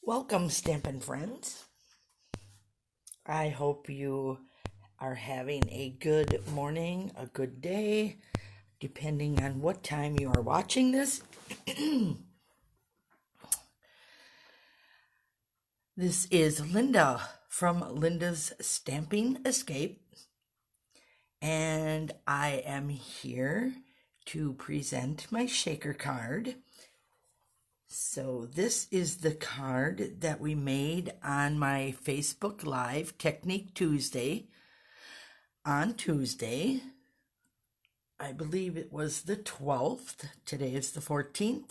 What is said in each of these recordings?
Welcome, Stampin' Friends. I hope you are having a good morning, a good day, depending on what time you are watching this. This is Linda from Linda's Stamping Escape, and I am here to present my shaker card. So this is the card that we made on my Facebook Live Technique Tuesday. On Tuesday, I believe it was the 12th. Today is the 14th.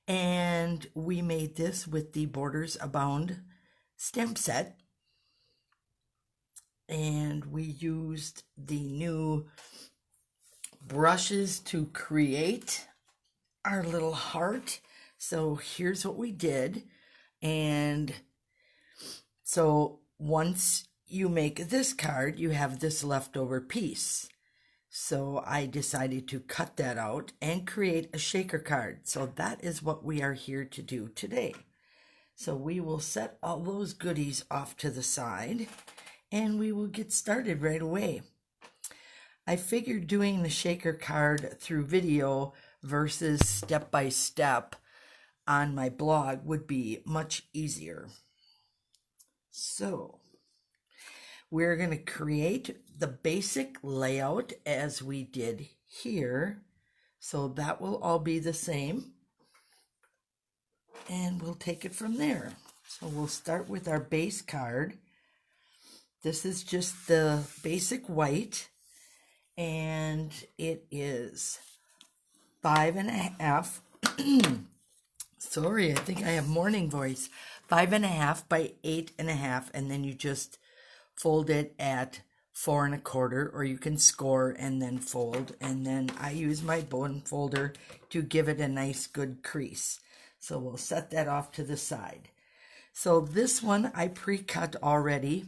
And we made this with the Borders Abound stamp set. And we used the new brushes to create our little heart. So here's what we did. And so once you make this card, you have this leftover piece. So I decided to cut that out and create a shaker card. So that is what we are here to do today. So we will set all those goodies off to the side and we will get started right away. I figured doing the shaker card through video versus step by step on my blog would be much easier. So we're going to create the basic layout as we did here. So that will all be the same. And we'll take it from there. So we'll start with our base card. This is just the basic white. And it is 5.5. Sorry, I think I have morning voice. 5.5 by 8.5, and then you just fold it at 4 1/4, or you can score and then fold. And then I use my bone folder to give it a nice good crease. So we'll set that off to the side. So this one I pre-cut already.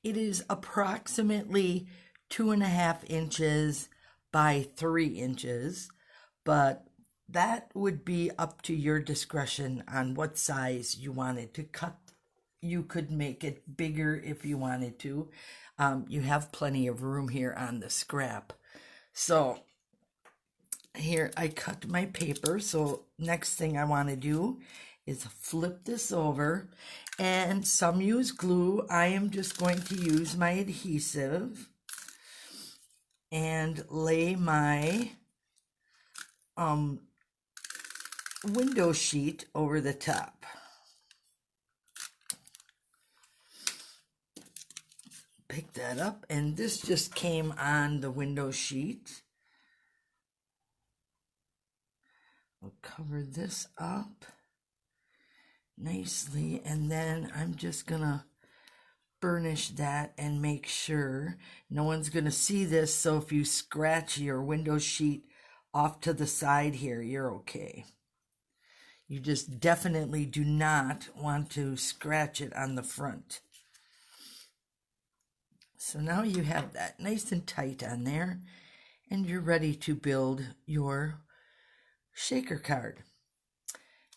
It is approximately 2.5 inches by 3 inches, but that would be up to your discretion on what size you wanted to cut. You could make it bigger if you wanted to. You have plenty of room here on the scrap. So here I cut my paper. So next thing I want to do is flip this over. And some use glue. I am just going to use my adhesive and lay my window sheet over the top. Pick that up, and this just came on the window sheet. We'll cover this up nicely, and then I'm just gonna burnish that and make sure no one's gonna see this. So if you scratch your window sheet off to the side here, you're okay. You just definitely do not want to scratch it on the front. So now you have that nice and tight on there, and you're ready to build your shaker card.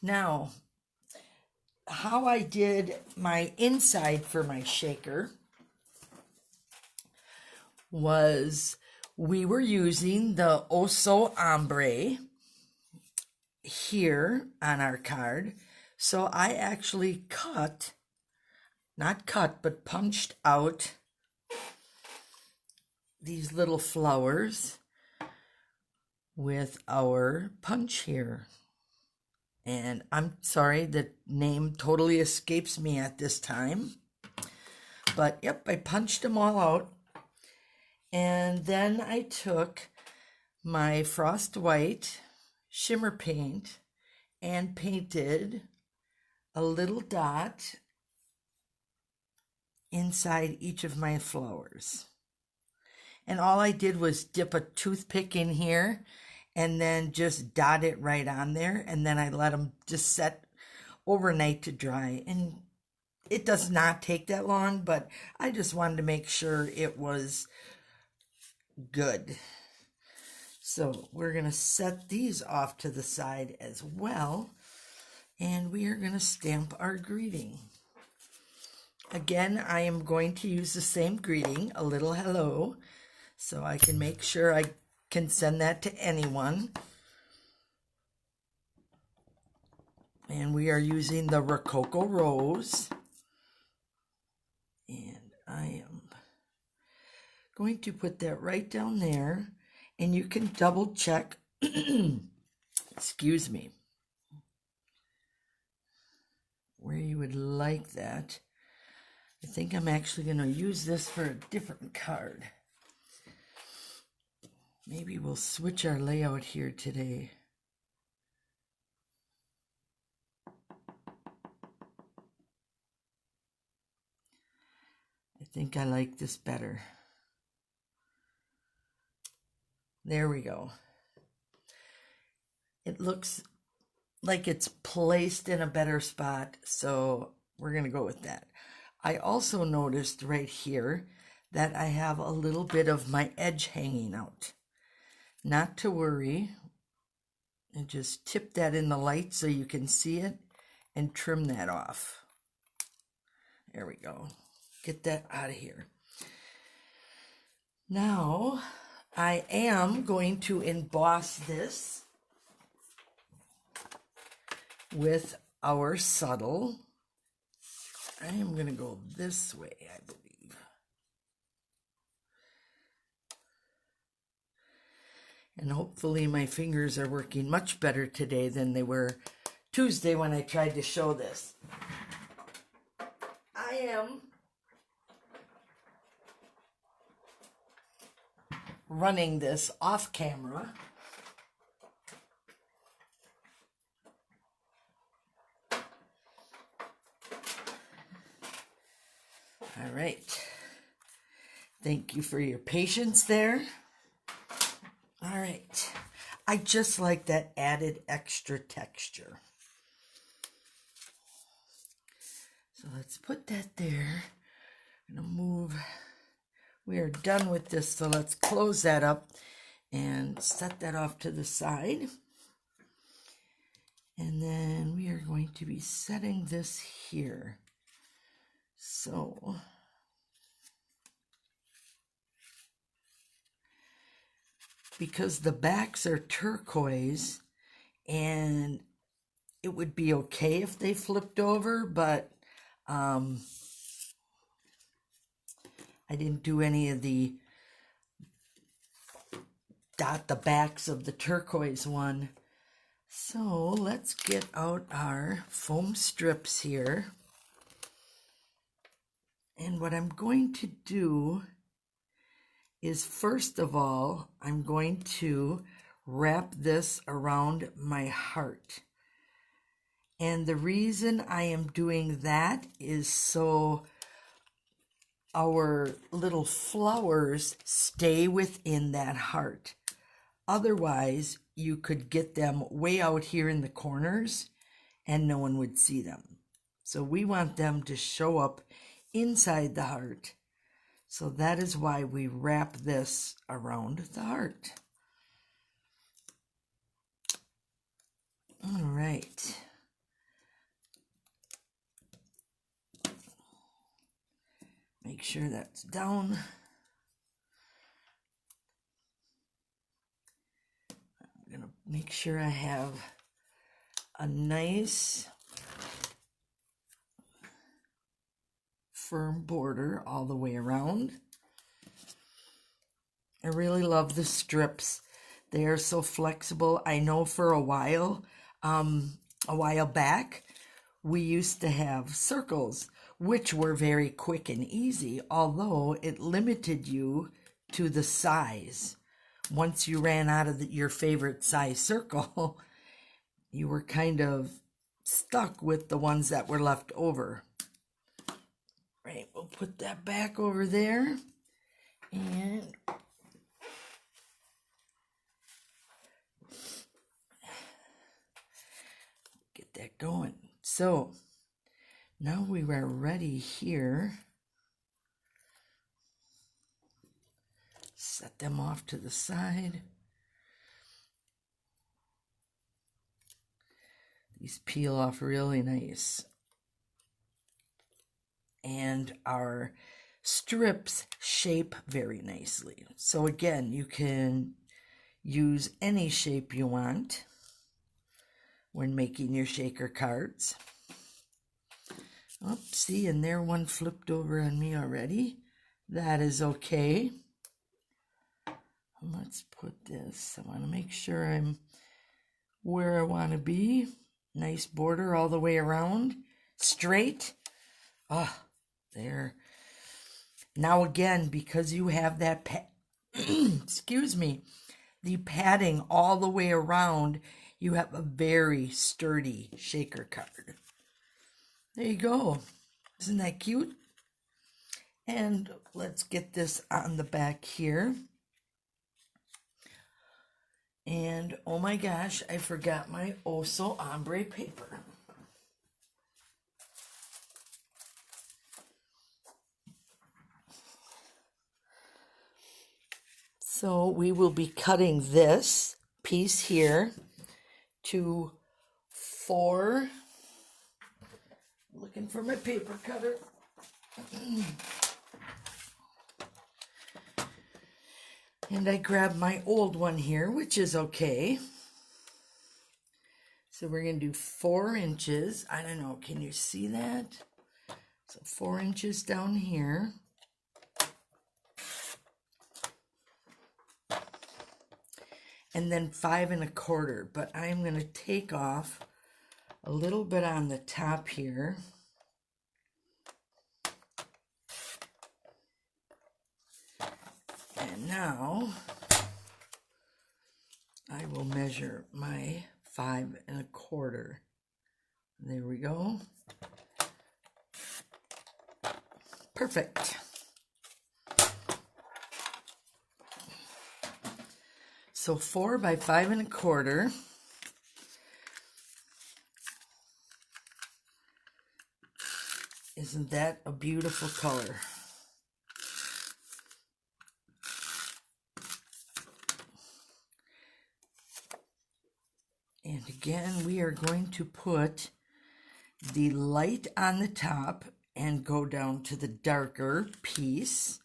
Now, how I did my inside for my shaker was we were using the Oso Ombre here on our card. So I actually but punched out these little flowers with our punch here. And I'm sorry, the name totally escapes me at this time. But yep, I punched them all out. And then I took my frost white shimmer paint and painted a little dot inside each of my flowers. And all I did was dip a toothpick in here and then just dot it right on there. And then I let them just set overnight to dry. And it does not take that long, but I just wanted to make sure it was good. So we're going to set these off to the side as well. And we are going to stamp our greeting. Again, I am going to use the same greeting, a little hello, so I can make sure I can send that to anyone. And we are using the Rococo Rose. And I am going to put that right down there. And you can double check, excuse me, where you would like that. I think I'm actually going to use this for a different card. Maybe we'll switch our layout here today. I think I like this better. There we go. It looks like it's placed in a better spot, so we're going to go with that. I also noticed right here that I have a little bit of my edge hanging out. Not to worry, and just tip that in the light so you can see it and trim that off. There we go. Get that out of here. Now, I am going to emboss this with our subtle. I am going to go this way, I believe. And hopefully my fingers are working much better today than they were Tuesday when I tried to show this. I am running this off camera. All right. Thank you for your patience there. All right. I just like that added extra texture. So let's put that there. I'm going to move. We are done with this, so let's close that up and set that off to the side. And then we are going to be setting this here. So because the backs are turquoise, and it would be okay if they flipped over, but I didn't do any of the dot the backs of the turquoise one. So let's get out our foam strips here. And what I'm going to do is, first of all, I'm going to wrap this around my heart. And the reason I am doing that is so our little flowers stay within that heart. Otherwise, you could get them way out here in the corners and no one would see them. So we want them to show up inside the heart. So that is why we wrap this around the heart. All right. Make sure that's down. I'm going to make sure I have a nice firm border all the way around. I really love the strips. They are so flexible. I know for a while back, we used to have circles, which were very quick and easy, although it limited you to the size. Once you ran out of your favorite size circle, you were kind of stuck with the ones that were left over. Right, we'll put that back over there and get that going. So now we are ready here. Set them off to the side. These peel off really nice. And our strips shape very nicely. So again, you can use any shape you want when making your shaker cards. Oh, see, and there one flipped over on me already. That is okay. Let's put this. I want to make sure I'm where I want to be. Nice border all the way around. Straight. Ah, there. Now again, because you have that, excuse me, the padding all the way around, you have a very sturdy shaker card. There you go. Isn't that cute? And let's get this on the back here. And oh my gosh, I forgot my Oso Ombre paper. So we will be cutting this piece here to 4. Looking for my paper cutter. And I grabbed my old one here, which is okay. So we're going to do 4 inches. I don't know, can you see that? So 4 inches down here. And then 5 1/4. But I'm going to take off a little bit on the top here. And now I will measure my 5 1/4. There we go. Perfect. So 4 by 5 1/4. Isn't that a beautiful color? And again, we are going to put the light on the top and go down to the darker piece.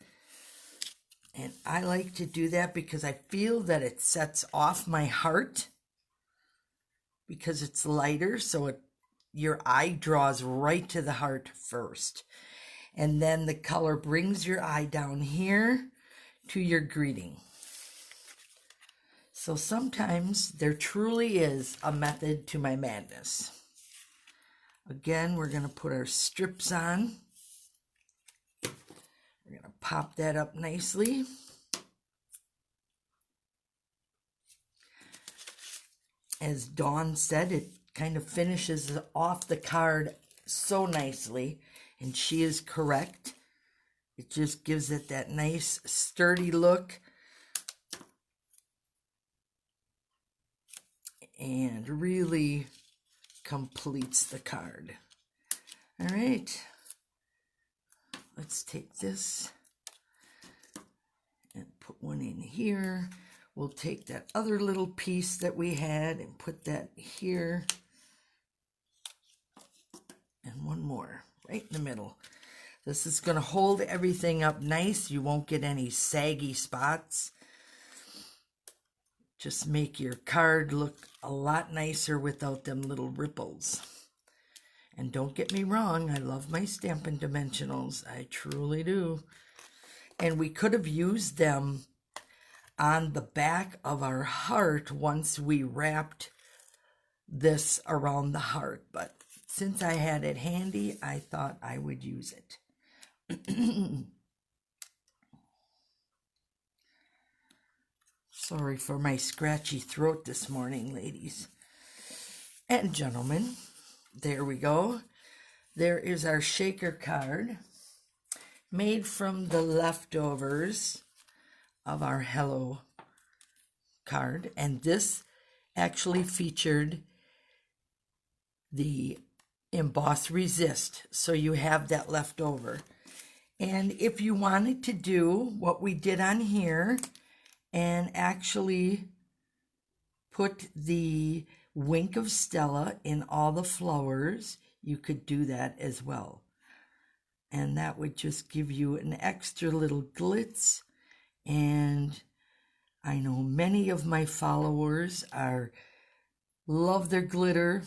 And I like to do that because I feel that it sets off my heart because it's lighter, so your eye draws right to the heart first. And then the color brings your eye down here to your greeting. So sometimes there truly is a method to my madness. Again, we're going to put our strips on. We're going to pop that up nicely. As Dawn said, it kind of finishes off the card so nicely, and she is correct. It just gives it that nice sturdy look. And really completes the card. All right, let's take this and put one in here. We'll take that other little piece that we had and put that here. And one more right in the middle. This is going to hold everything up nice. You won't get any saggy spots. Just make your card look a lot nicer without them little ripples. And don't get me wrong, I love my Stampin' Dimensionals. I truly do. And we could have used them on the back of our heart once we wrapped this around the heart. But since I had it handy, I thought I would use it. Sorry for my scratchy throat this morning, ladies and gentlemen. There we go. There is our shaker card made from the leftovers of our Hello card. And this actually featured the Emboss Resist. So you have that left over. And if you wanted to do what we did on here, and actually put the wink of stella in all the flowers, you could do that as well. And that would just give you an extra little glitz. And I know many of my followers love their glitter.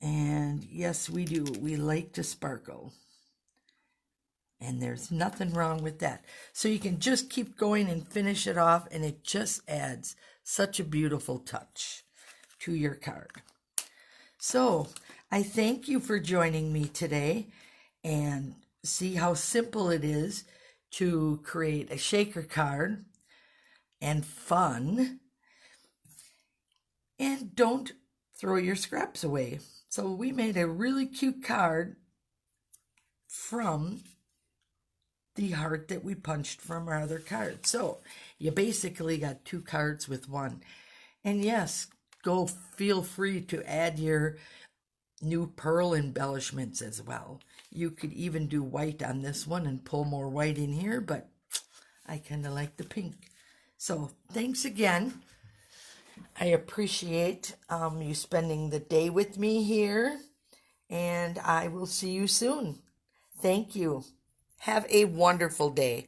And yes, we do. We like to sparkle. And there's nothing wrong with that. So you can just keep going and finish it off, and it just adds such a beautiful touch to your card. So I thank you for joining me today, and see how simple it is to create a shaker card, and fun. And don't throw your scraps away. So we made a really cute card from the heart that we punched from our other card. So you basically got 2 cards with one. And yes, feel free to add your new pearl embellishments as well. You could even do white on this one and pull more white in here, but I kind of like the pink. So thanks again. I appreciate you spending the day with me here, and I will see you soon. Thank you. Have a wonderful day.